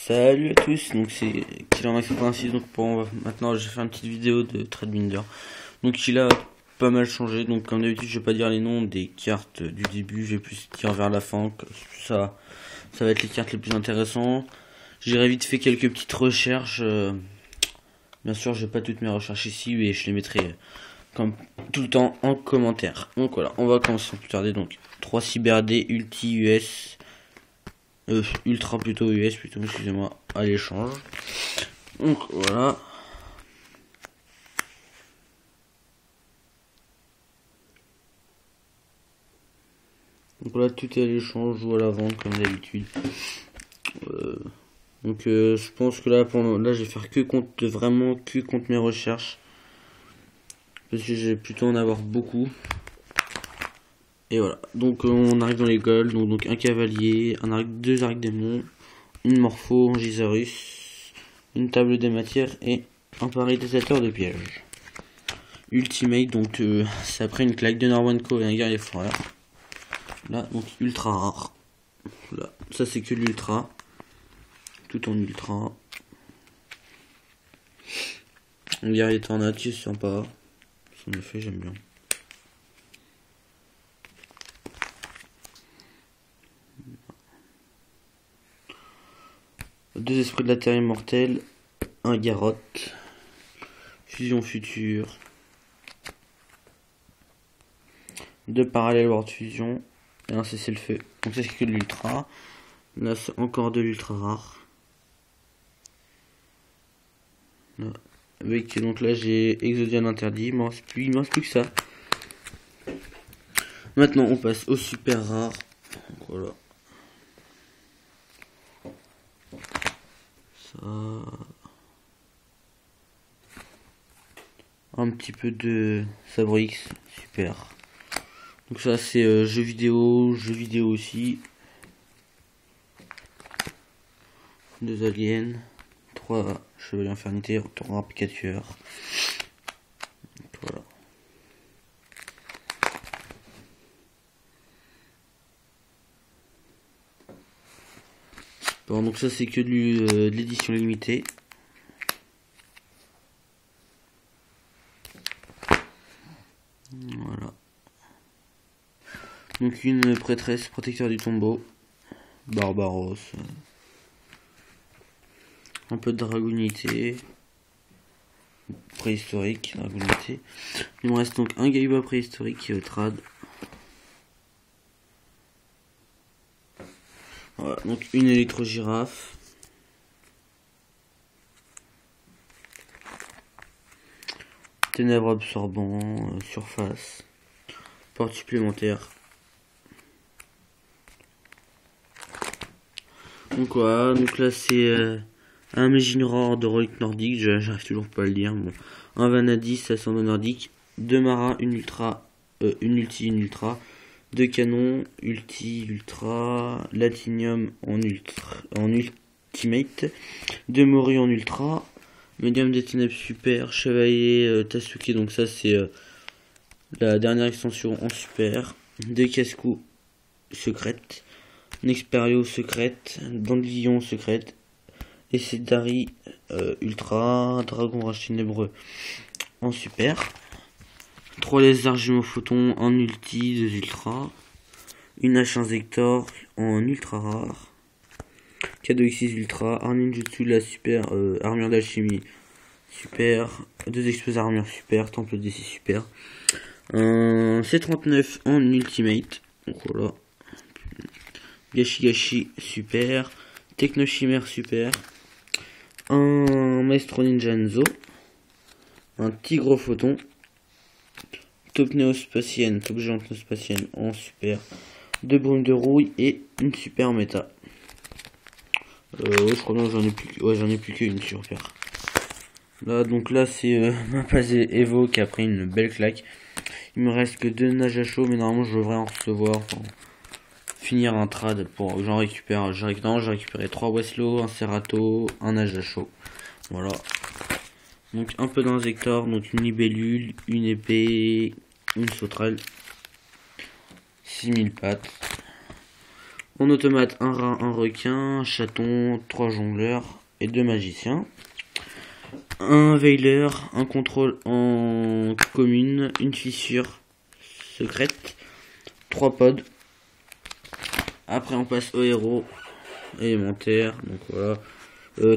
Salut à tous, donc c'est KillerMax86, donc maintenant je vais faire une petite vidéo de Tradebinder. Donc il a pas mal changé, donc comme d'habitude je vais pas dire les noms des cartes du début, je vais plus dire vers la fin, ça va être les cartes les plus intéressantes. J'irai vite fait quelques petites recherches, bien sûr je vais pas toutes mes recherches ici, mais je les mettrai comme tout le temps en commentaire. Donc voilà, on va commencer sans plus tarder, donc 3 Cyber D Ulti US. Ultra plutôt US plutôt, excusez-moi, à l'échange. Donc voilà. Donc voilà, tout est à l'échange ou à la vente comme d'habitude. Je pense que là je vais faire vraiment que contre mes recherches. Parce que j'ai plutôt en avoir beaucoup. Et voilà, donc on arrive dans les golds, donc un cavalier, deux arcs démons, une morpho, un Gisaurus, une table des matières et un paralysateur de pièges. Ultimate, donc c'est après une claque de Norwanco et un guerrier foreur. Là, donc ultra rare. Là, ça c'est que l'ultra. Tout en ultra. Un guerrier tornade, c'est sympa. Son effet, j'aime bien. Deux esprits de la terre immortelle, un Garrotte, fusion future, deux parallèles World Fusion et un cessez-le-feu. Donc ça c'est que de l'ultra. Là c'est encore de l'ultra rare. Là. Avec donc là j'ai Exodian interdit, il me reste plus que ça. Maintenant on passe au super rare. Donc voilà. Ça. Un petit peu de Sabre X, super. Donc ça c'est jeux vidéo aussi. Deux aliens, 3 chevaliers infernité, 3 piquatueurs. Voilà. Bon, donc ça c'est que de l'édition limitée. Voilà. Donc une prêtresse protecteur du tombeau. Barbaros. Un peu de dragonité. Préhistorique, dragonité. Il me reste donc un Gaiba préhistorique qui est trad. Voilà, donc une électro-girafe. Ténèbres absorbant, surface. Porte supplémentaire. Donc voilà, donc là c'est un Méginor de relique nordique, j'arrive toujours pas à le dire. Bon. Un Vanadis ascendant nordique, deux Mara, une ultra, une ulti, une ultra, deux canons, ulti, ultra, latinium en ultimate, deux Mori en ultra, médium des ténèbres super, chevalier Tasuke, donc ça c'est la dernière extension en super, deux casse-cou secrètes, Nexperio secrète, Dandelion secrète, et c'est Dari ultra, Dragon Rage ténébreux en super, 3 lézards jumeaux photons en ulti, 2 ultra, une H1 Zector en ultra rare, K2X6 ultra, un ninjutsu la super, armure d'alchimie super, 2 expos armure super, temple DC super, un C39 en ultimate, donc voilà. Gashi Gashi super, Techno Chimère super, un Maestro Ninja Enzo, un Tigre Photon, Top Néospatienne, Top Géante Néospatienne en super, deux Brumes de Rouille et une super méta. Je crois bien que j'en ai plus qu'une super. Là donc là c'est ma phase Evo qui a pris une belle claque. Il me reste que 2 nages à chaud, mais normalement je devrais en recevoir pour finir un trad pour que j'en récupère. J'ai récupéré 3 Weslo, un Cerato, un nage à chaud. Voilà. Donc un peu d'insector, donc une libellule, une épée, une sauterelle, 6000 pattes. En automate, un rat, un requin, un chaton, 3 jongleurs et 2 magiciens. Un veiler, un contrôle en commune, une fissure secrète, 3 pods. Après on passe au héros élémentaire, donc voilà.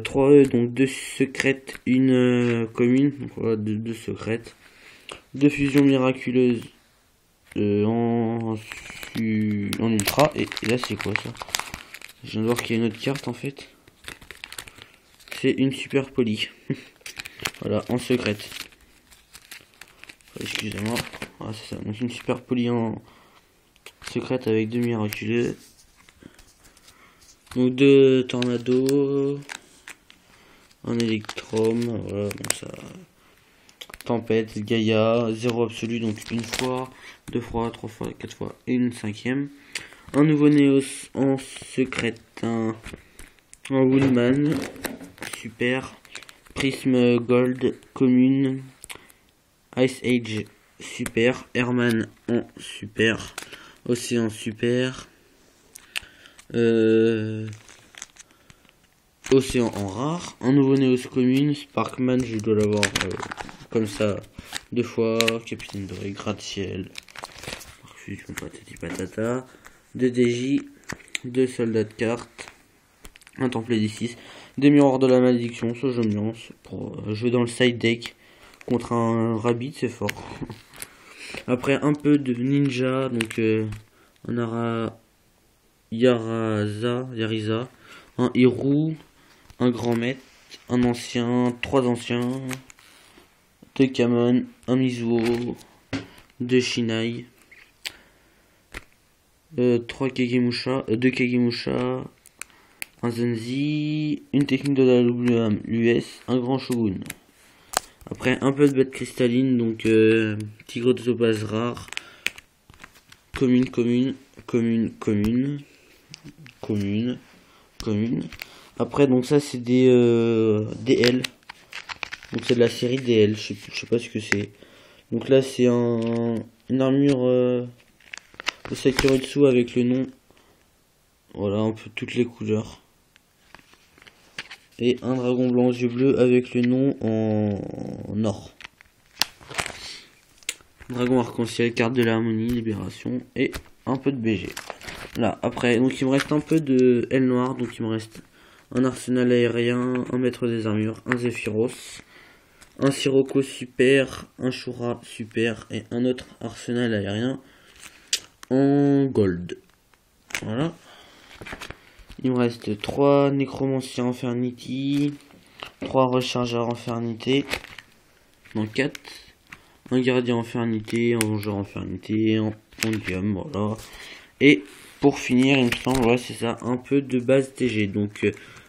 3 donc 2 secrètes, une commune, donc voilà, 2 secrètes. 2 fusions miraculeuses en ultra. Et là c'est quoi ça? Je viens de voir qu'il y a une autre carte en fait. C'est une super polie. Voilà, en secrète. Excusez-moi. Ah, c'est ça. Donc une super polie en secrète avec 2 miraculeux. Donc 2 tornados. Un électrum. Voilà, bon ça. Tempête, Gaïa, 0 absolu, donc une fois, 2 fois, 3 fois, 4 fois et une 5e. Un nouveau Néos en secrète, un Woodman, super. Prisme Gold, commune. Ice Age, super. Herman en super. Océan super. Océan en rare. Un nouveau Néos commune. Sparkman, je dois l'avoir comme ça 2 fois. Capitaine Doré, gratte-ciel. Fusion patati patata. 2 DJ. 2 soldats de cartes. Un templé D6. Des miroirs de la malédiction. Ça je me lance pour jouer dans le side deck. Contre un rabbit, c'est fort. Après un peu de ninja. Donc on aura Yariza. Un Hirou. Un grand maître, un ancien, 3 anciens, 2 Kamon, un Mizuo, 2 Shinai, 3 Kagemusha, 2 Kagemusha, un Zenzi, une technique de la WS, un grand Shogun. Après un peu de bête cristalline, donc Tigre de base rare, commune. Après donc ça c'est des DL. Donc c'est de la série DL, je sais pas ce que c'est. Donc là c'est une armure de Sakuretsu avec le nom. Voilà, un peu toutes les couleurs. Et un dragon blanc aux yeux bleus avec le nom en or. Dragon arc-en-ciel, carte de l'harmonie, libération et un peu de BG. Là, après, donc il me reste un peu de L noir, donc il me reste un arsenal aérien, un maître des armures, un Zephyros, un Sirocco super, un Shura super et un autre arsenal aérien en gold. Voilà. Il me reste 3 nécromanciens Infernity, 3 rechargeurs Infernité, donc 4, un gardien Infernité, un vengeur Infernité, un Ondium, voilà. Et pour finir, il me semble, ouais, c'est ça, un peu de base TG. Donc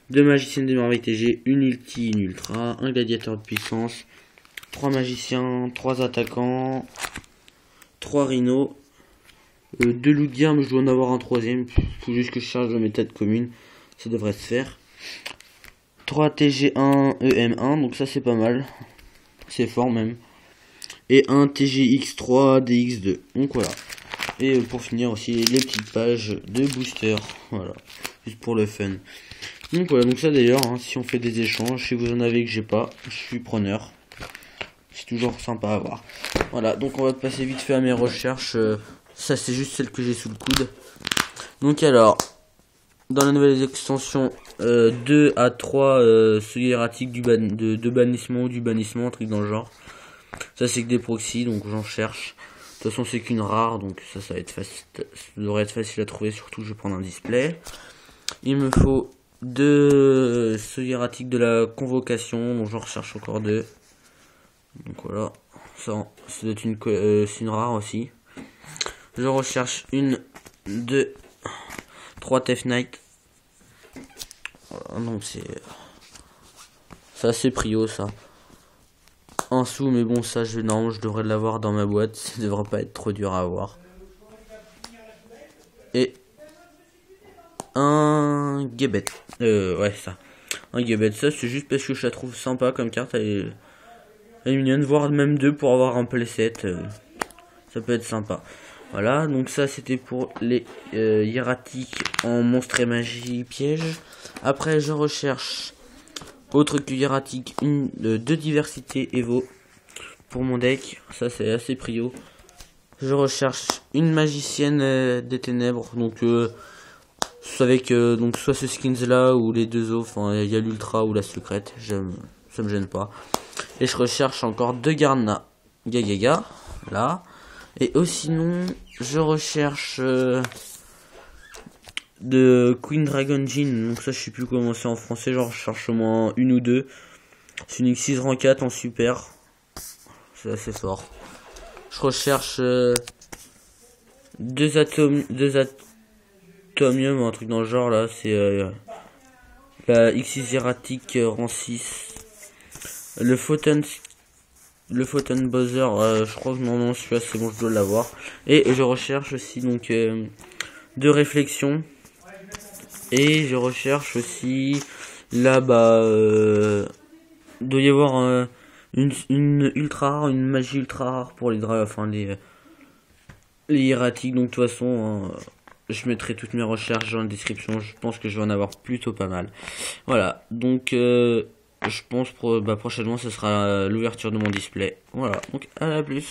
2 magiciennes de merveille TG, une ulti, une ultra, un gladiateur de puissance, 3 magiciens, 3 attaquants, 3 rhinos, 2 loups de guerre, mais je dois en avoir un 3ème. Faut juste que je charge dans mes têtes communes, ça devrait se faire. 3 TG1, EM1, donc ça c'est pas mal, c'est fort même. Et un TGX3, DX2, donc voilà. Et pour finir aussi les petites pages de booster, voilà, juste pour le fun. Donc voilà, donc ça d'ailleurs, hein, si on fait des échanges, si vous en avez que j'ai pas, je suis preneur. C'est toujours sympa à voir. Voilà, donc on va passer vite fait à mes recherches. Ça c'est juste celle que j'ai sous le coude. Donc alors, dans la nouvelle extension 2 à 3 seuil erratique de bannissement ou du bannissement, un truc dans le genre. Ça c'est que des proxys, donc j'en cherche. De toute façon c'est qu'une rare, donc ça va être facile, ça devrait être facile à trouver, surtout je vais prendre un display. Il me faut 2 seuils erratiques de la convocation, donc j'en recherche encore 2. Donc voilà, ça doit être une rare aussi. Je recherche 1, 2, 3 Tef Knight. Voilà, donc c'est assez prio ça. Un sou, mais bon ça je devrais l'avoir dans ma boîte, ça devrait pas être trop dur à avoir. Et un Gebet, ouais ça, un Gebet, ça c'est juste parce que je la trouve sympa comme carte, elle est mignonne, voire même 2 pour avoir un playset, ça peut être sympa. Voilà, donc ça c'était pour les hiératiques en monstre et magie piège. Après je recherche autre que hiératique, deux diversité Evo pour mon deck. Ça c'est assez prio. Je recherche une magicienne des ténèbres, donc avec donc soit ce skins là ou les deux autres. Enfin il y a l'ultra ou la secrète. Ça me gêne pas. Et je recherche encore deux Garna Gagaga là. Et sinon, je recherche de Queen Dragon Jean. Donc ça, je sais plus comment c'est en français. Genre, je cherche au moins une ou deux. C'est une X6 rang 4 en super. C'est assez fort. Je recherche deux atomium, un truc dans le genre là. C'est la X6 erratique rang 6. Le Photon Buzzer, je crois que non, celui-là c'est bon, je dois l'avoir. Et je recherche aussi donc de réflexion. Et je recherche aussi là doit y avoir une ultra rare, une magie ultra rare pour les les hiératiques. Donc de toute façon, je mettrai toutes mes recherches dans la description. Je pense que je vais en avoir plutôt pas mal. Voilà, donc je pense prochainement ce sera l'ouverture de mon display. Voilà, donc à la plus.